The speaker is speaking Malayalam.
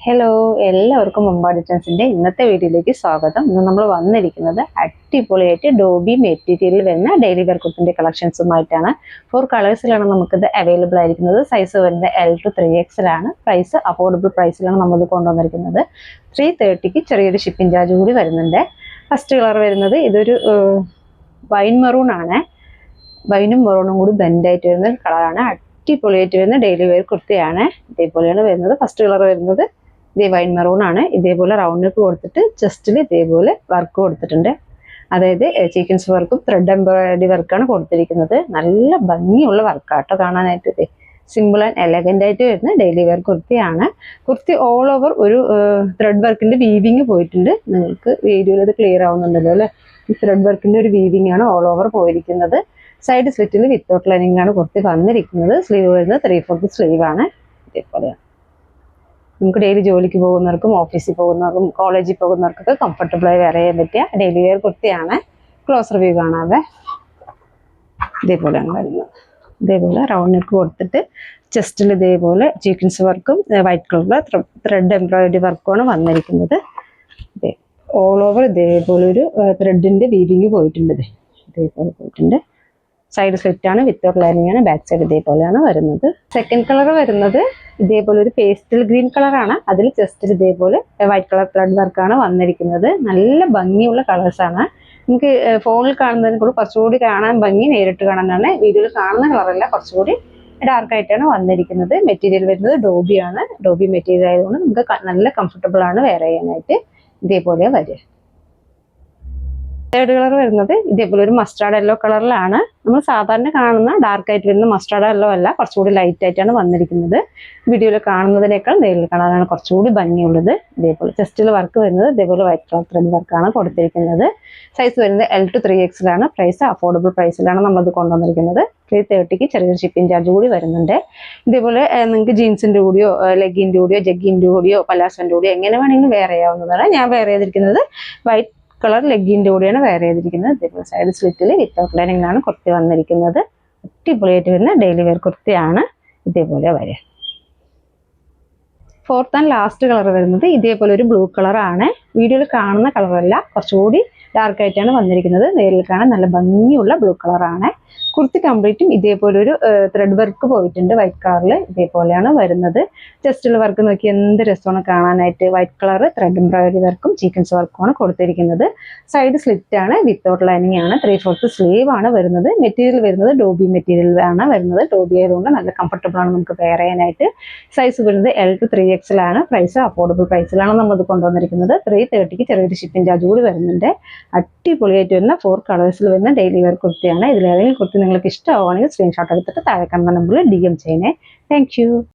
ഹലോ, എല്ലാവർക്കും മുമ്പാടി ട്രെൻഡ്സിന്റെ ഇന്നത്തെ വീഡിയോയിലേക്ക് സ്വാഗതം. ഇന്ന് നമ്മൾ വന്നിരിക്കുന്നത് അടിപൊളിയായിട്ട് ഡോബി മെറ്റീരിയലിൽ വരുന്ന ഡെയിലി വെയർ കുർത്തിന്റെ കളക്ഷൻസുമായിട്ടാണ്. 4 കളേഴ്സിലാണ് നമുക്കിത് അവൈലബിൾ ആയിരിക്കുന്നത്. സൈസ് വരുന്നത് L to 3XL ആണ്. പ്രൈസ് അഫോർഡബിൾ പ്രൈസിലാണ് നമ്മൾ കൊണ്ടുവന്നിരിക്കുന്നത്. 330ക്ക് ചെറിയൊരു ഷിപ്പിംഗ് ചാർജ് കൂടി വരുന്നുണ്ട്. ഫസ്റ്റ് കളർ വരുന്നത് ഇതൊരു വൈൻ മെറൂൺ ആണ്. വൈനും മെറൂണും കൂടി ബ്ലെൻഡായിട്ട് വരുന്ന കളറാണ്. അടിപൊളിയായിട്ട് വരുന്ന ഡെയിലി വെയർ കുർത്തിയാണ്. ഇതേപോലെയാണ് വരുന്നത്. ഫസ്റ്റ് കളർ വരുന്നത് ഇതേ വൈൻ മെറൂൺ ആണ്. ഇതേപോലെ റൗണ്ട് നെക്ക് കൊടുത്തിട്ട് ചെസ്റ്റിൽ ഇതേപോലെ വർക്ക് കൊടുത്തിട്ടുണ്ട്. അതായത് സീക്വൻസ് വർക്കും ത്രെഡ് എംബ്രോയിഡറി വർക്കാണ് കൊടുത്തിരിക്കുന്നത്. നല്ല ഭംഗിയുള്ള വർക്കാട്ടോ കാണാനായിട്ട്. ഇത് സിമ്പിൾ ആൻഡ് എലഗന്റ് ആയിട്ട് വരുന്ന ഡെയിലി വെയർ കുർത്തിയാണ്. കുർത്തി ഓൾ ഓവർ ഒരു ത്രെഡ് വർക്കിന്റെ വീവിങ് പോയിട്ടുണ്ട്. നിങ്ങൾക്ക് വീഡിയോയിൽ ഇത് ക്ലിയർ ആവുന്നുണ്ടല്ലോ അല്ലെ. ഈ ത്രെഡ് വർക്കിന്റെ ഒരു വീവിങ് ആണ് ഓൾ ഓവർ പോയിരിക്കുന്നത്. സൈഡ് സ്ലിറ്റിൽ വിത്തൗട്ട് ലൈനിങ്ങിലാണ് കുർത്തി വന്നിരിക്കുന്നത്. സ്ലീവ് വരുന്നത് 3/4 സ്ലീവ് ആണ്. ഇതേപോലെയാണ്. നമുക്ക് ഡെയിലി ജോലിക്ക് പോകുന്നവർക്കും ഓഫീസിൽ പോകുന്നവർക്കും കോളേജിൽ പോകുന്നവർക്കൊക്കെ കംഫർട്ടബിളായി വെയർ ചെയ്യാൻ പറ്റിയ ഡെയിലി വെയർ കുർത്തിയാണ്. ക്ലോസർ വ്യൂ കാണാതെ ഇതേപോലെയാണ് വരുന്നത്. ഇതേപോലെ റൗണ്ട് നെക്ക് കൊടുത്തിട്ട് ചെസ്റ്റിൽ ഇതേപോലെ സീക്വൻസ് വർക്കും വൈറ്റ് കളറിലെ ത്രെഡ് എംബ്രോയിഡറി വർക്കുമാണ് വന്നിരിക്കുന്നത്. ഓൾ ഓവർ ഇതേപോലെ ഒരു ത്രെഡിന്റെ വീവിങ് പോയിട്ടുണ്ട്. ഇതേപോലെ പോയിട്ടുണ്ട്. സൈഡ് സ്ലിറ്റ് ആണ്, വിത്തൗട്ട് ലൈനിങ് ആണ്. ബാക്ക് സൈഡ് ഇതേപോലെയാണ് വരുന്നത്. സെക്കൻഡ് കളർ വരുന്നത് ഇതേപോലെ ഒരു പേസ്റ്റൽ ഗ്രീൻ കളറാണ്. അതിൽ ജസ്റ്റ് ഇതേപോലെ വൈറ്റ് കളർ ത്രെഡ് വർക്കാണ് വന്നിരിക്കുന്നത്. നല്ല ഭംഗിയുള്ള കളേഴ്സാണ്. നമുക്ക് ഫോണിൽ കാണുന്നതിന് കൂടെ കുറച്ചുകൂടി കാണാൻ ഭംഗി നേരിട്ട് കാണാനാണ്. വീഡിയോയിൽ കാണുന്ന കളറല്ല, കുറച്ചുകൂടി ഡാർക്ക് ആയിട്ടാണ് വന്നിരിക്കുന്നത്. മെറ്റീരിയൽ വരുന്നത് ഡോബിയാണ്. ഡോബി മെറ്റീരിയൽ ആയതുകൊണ്ട് നമുക്ക് നല്ല കംഫർട്ടബിൾ ആണ് വെയർ ചെയ്യാനായിട്ട്. ഇതേപോലെ വരിക. തേർഡ് കളർ വരുന്നത് ഇതേപോലെ ഒരു മസ്റ്റാർഡ് യെല്ലോ കളറിലാണ്. നമ്മൾ സാധാരണ കാണുന്ന ഡാർക്ക് ആയിട്ട് വരുന്ന മസ്റ്റാർഡ് യെല്ലോ അല്ല, കുറച്ചുകൂടി ലൈറ്റ് ആയിട്ടാണ് വന്നിരിക്കുന്നത്. വീഡിയോയിൽ കാണുന്നതിനേക്കാൾ നേരിൽ കാണാനാണ് കുറച്ചുകൂടി ഭംഗിയുള്ളത്. ഇതേപോലെ ചെസ്റ്റിൽ വർക്ക് വരുന്നത് ഇതേപോലെ വൈറ്റ് കളർ ത്രെഡ് വർക്കാണ് കൊടുത്തിരിക്കുന്നത്. സൈസ് വരുന്നത് L to 3XL ആണ്. പ്രൈസ് അഫോർഡബിൾ പ്രൈസിലാണ് നമ്മളത് കൊണ്ടുവന്നിരിക്കുന്നത്. 330ക്ക് ചെറിയൊരു ഷിപ്പിംഗ് ചാർജ് കൂടി വരുന്നുണ്ട്. ഇതേപോലെ നിങ്ങൾക്ക് ജീൻസിന്റെ കൂടിയോ ലെഗിന്റെ കൂടിയോ ജഗ്ഗിന്റെ കൂടിയോ പലാസോന്റെ കൂടിയോ എങ്ങനെ വേണമെങ്കിലും വെയർ ചെയ്യാവുന്നതാണ്. ഞാൻ വെയർ ചെയ്തിരിക്കുന്നത് വൈറ്റ് കളർ ലെഗിന്റെ കൂടെയാണ് വെയർ ചെയ്തിരിക്കുന്നത്. ഇതേപോലെ സൈഡ് സ്ലിറ്റിൽ വിത്തൗട്ട് ലൈനിങ്ങിലാണ് കുർത്തി വന്നിരിക്കുന്നത്. അടിപൊളിയായിട്ട് വരുന്ന ഡെയിലി വെയർ കുർത്തിയാണ്. ഇതേപോലെ വരിക. ഫോർത്ത് ആൻഡ് ലാസ്റ്റ് കളർ വരുന്നത് ഇതേപോലെ ഒരു ബ്ലൂ കളറാണ്. വീഡിയോയിൽ കാണുന്ന കളറല്ല, കുറച്ചുകൂടി ഡാർക്ക് ആയിട്ടാണ് വന്നിരിക്കുന്നത്. നേരിൽ കാണാൻ നല്ല ഭംഗിയുള്ള ബ്ലൂ കളറാണ്. കുർത്തി കംപ്ലീറ്റും ഇതേപോലെ ഒരു ത്രെഡ് വർക്ക് പോയിട്ടുണ്ട് വൈറ്റ് കളറിൽ. ഇതേപോലെയാണ് വരുന്നത്. ചെസ്റ്റിൽ വർക്ക് നോക്കി എന്ത് രസമാണ് കാണാനായിട്ട്. വൈറ്റ് കളർ ത്രെഡ് എംബ്രോയിഡറി വർക്കും സീക്വൻസ് വർക്കുമാണ് കൊടുത്തിരിക്കുന്നത്. സൈഡ് സ്ലിറ്റ് ആണ്, വിത്തൗട്ട് ലൈനിങ് ആണ്. 3/4 സ്ലീവ് ആണ് വരുന്നത്. മെറ്റീരിയൽ വരുന്നത് ഡോബി മെറ്റീരിയൽ ആണ് വരുന്നത്. ഡോബി ആയതുകൊണ്ട് നല്ല കംഫർട്ടബിൾ ആണ് നമുക്ക് വെയർ ചെയ്യാനായിട്ട്. സൈസ് വരുന്നത് L to 3XL ആണ്. പ്രൈസ് അഫോർഡബിൾ പ്രൈസിലാണ് നമ്മളത് കൊണ്ടുവന്നിരിക്കുന്നത്. 330ക്ക് ചെറിയൊരു ഷിപ്പിംഗ് ചാർജ് കൂടി വരുന്നുണ്ട്. അടിപൊളിയായിട്ട് വരുന്ന 4 കളേഴ്സിൽ വരുന്ന ഡെയിലി വെയർ കുർത്തിയാണ്. ഇതിലേതെങ്കിലും കുർത്തി നിങ്ങൾക്ക് ഇഷ്ടമാവുകയാണെങ്കിൽ സ്ക്രീൻഷോട്ട് എടുത്തിട്ട് താഴെ കാണുന്ന നമ്പറിൽ DM ചെയ്യണേ. Thank you.